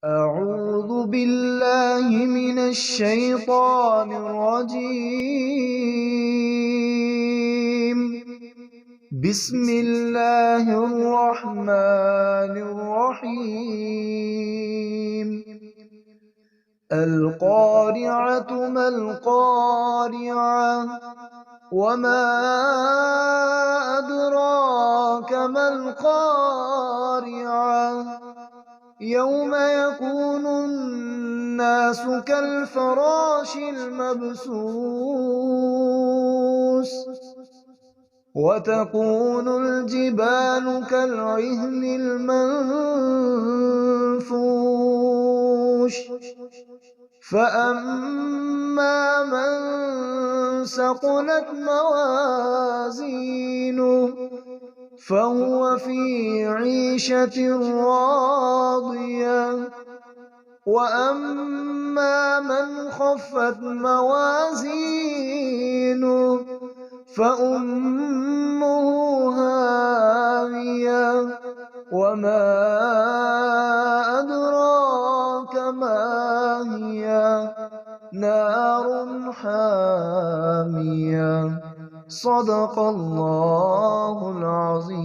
أعوذ بالله من الشيطان الرجيم. بسم الله الرحمن الرحيم. القارعة ما القارعة وما أدراك ما القارعة يوم يكون الناس كالفراش المبثوث وتكون الجبال كالعهن المنفوش فأما من ثقلت موازينه فهو في عيشة راضية وأما من خفت موازينه فأمه هاوية وما أدراك ما هي نار حامية. صدق الله العظيم.